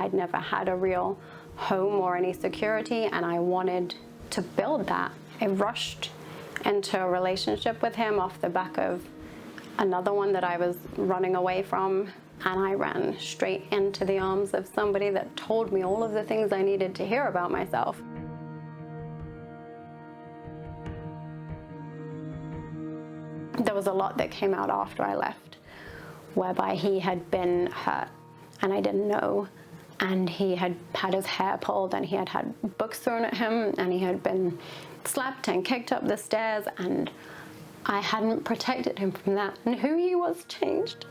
I'd never had a real home or any security, and I wanted to build that. I rushed into a relationship with him off the back of another one that I was running away from, and I ran straight into the arms of somebody that told me all of the things I needed to hear about myself. There was a lot that came out after I left, whereby he had been hurt and I didn't know, and he had had his hair pulled, and he had had books thrown at him, and he had been slapped and kicked up the stairs, and I hadn't protected him from that. And who he was changed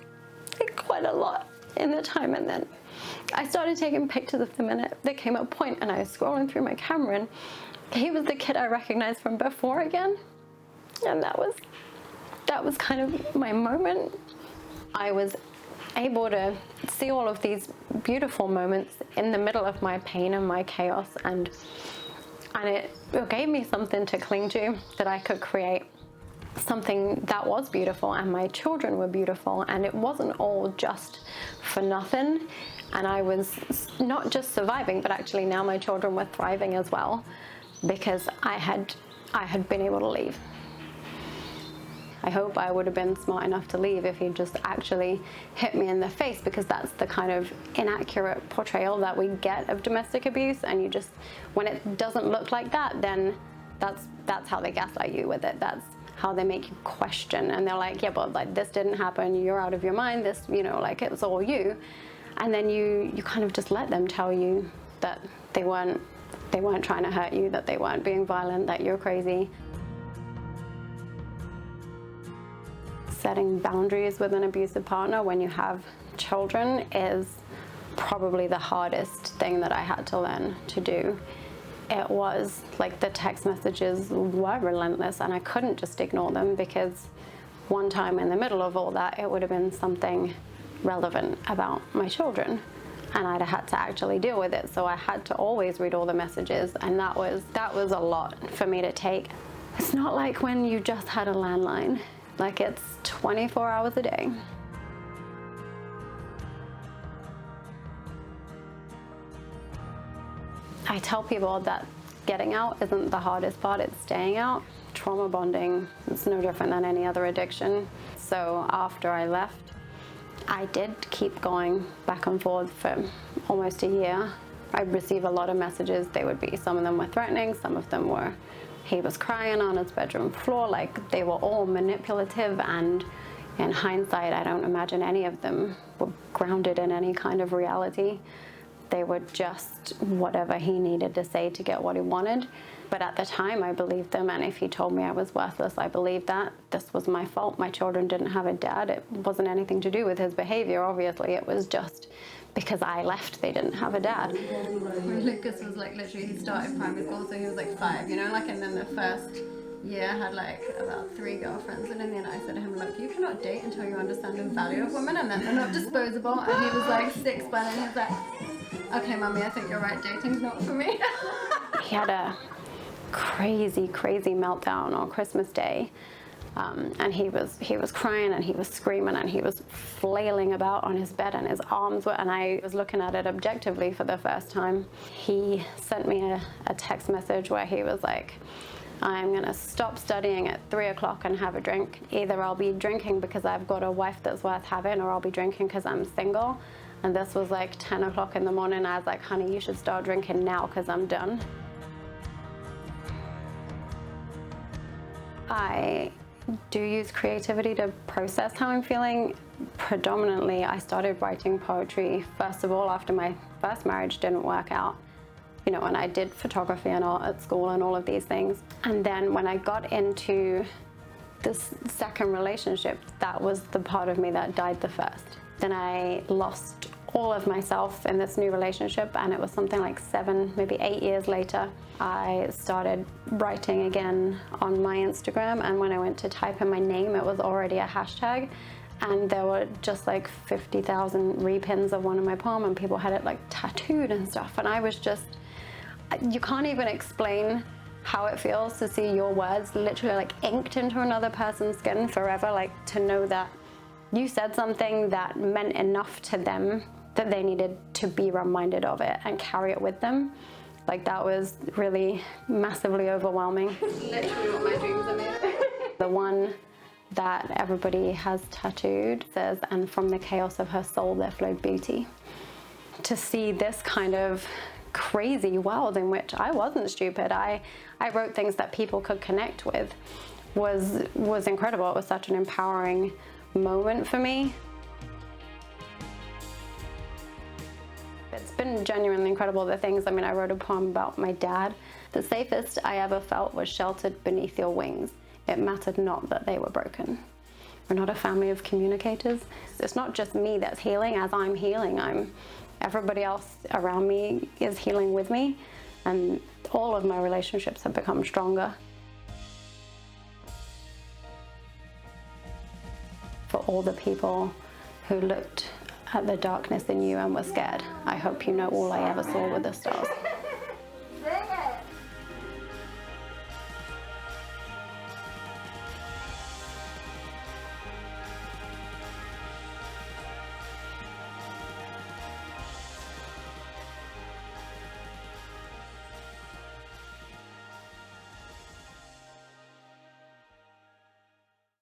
quite a lot in the time. And then I started taking pictures of them, and there came a point, and I was scrolling through my camera, and he was the kid I recognized from before again. And that was kind of my moment. I was able to see all of these beautiful moments in the middle of my pain and my chaos, and it gave me something to cling to, that I could create something that was beautiful, and my children were beautiful, and it wasn't all just for nothing. And I was not just surviving, but actually now my children were thriving as well, because I had been able to leave. I hope I would have been smart enough to leave if he'd just actually hit me in the face, because that's the kind of inaccurate portrayal that we get of domestic abuse. And you just, when it doesn't look like that, then that's how they gaslight you with it. That's how they make you question. And they're like, yeah, but like this didn't happen, you're out of your mind, this, you know, like it was all you. And then you kind of just let them tell you that they weren't trying to hurt you, that they weren't being violent, that you're crazy. Setting boundaries with an abusive partner when you have children is probably the hardest thing that I had to learn to do. It was like the text messages were relentless, and I couldn't just ignore them, because one time in the middle of all that, it would have been something relevant about my children, and I'd have had to actually deal with it. So I had to always read all the messages, and that was a lot for me to take. It's not like when you just had a landline. Like, it's 24 hours a day. I tell people that getting out isn't the hardest part, it's staying out. Trauma bonding, it's no different than any other addiction. So after I left, I did keep going back and forth for almost a year. I'd receive a lot of messages. They would be, some of them were threatening, some of them were, he was crying on his bedroom floor. Like, they were all manipulative, and in hindsight, I don't imagine any of them were grounded in any kind of reality. They were just whatever he needed to say to get what he wanted. But at the time, I believed them, and if he told me I was worthless, I believed that. This was my fault. My children didn't have a dad. It wasn't anything to do with his behavior, obviously. It was just because I left, they didn't have a dad. Lucas was like, literally, he started primary school, so he was like 5, you know, like, and then the first year had like about 3 girlfriends, and in the end I said to him, look, you cannot date until you understand the value of women and that they're not disposable. And he was like 6 by then, he was like, okay, mommy, I think you're right, dating's not for me. He had a crazy meltdown on Christmas Day. And he was crying, and he was screaming, and he was flailing about on his bed, and his arms were, and I was looking at it objectively for the first time. He sent me a text message where he was like, I'm gonna stop studying at 3 o'clock and have a drink. Either I'll be drinking because I've got a wife that's worth having, or I'll be drinking because I'm single. And this was like 10 o'clock in the morning. I was like, honey, you should start drinking now because I'm done. I do use creativity to process how I'm feeling. Predominantly, I started writing poetry, first of all, after my first marriage didn't work out. You know, and I did photography and art at school and all of these things. And then when I got into this second relationship, that was the part of me that died the first. Then I lost all of myself in this new relationship, and it was something like 7, maybe 8 years later, I started writing again on my Instagram, and when I went to type in my name, it was already a hashtag, and there were just like 50,000 repins of one of my poems, and people had it like tattooed and stuff, and I was just, you can't even explain how it feels to see your words literally like inked into another person's skin forever, like to know that you said something that meant enough to them that they needed to to be reminded of it and carry it with them. Like, that was really massively overwhelming. Literally what my dreams are made of. The one that everybody has tattooed says, "And from the chaos of her soul there flowed beauty." To see this kind of crazy world in which I wasn't stupid, I wrote things that people could connect with, was incredible. It was such an empowering moment for me. It's been genuinely incredible, the things. I mean, I wrote a poem about my dad. "The safest I ever felt was sheltered beneath your wings. It mattered not that they were broken." We're not a family of communicators. It's not just me that's healing. As I'm healing, everybody else around me is healing with me, and all of my relationships have become stronger. For all the people who looked at the darkness in you and were scared, I hope you know all I ever saw were the stars.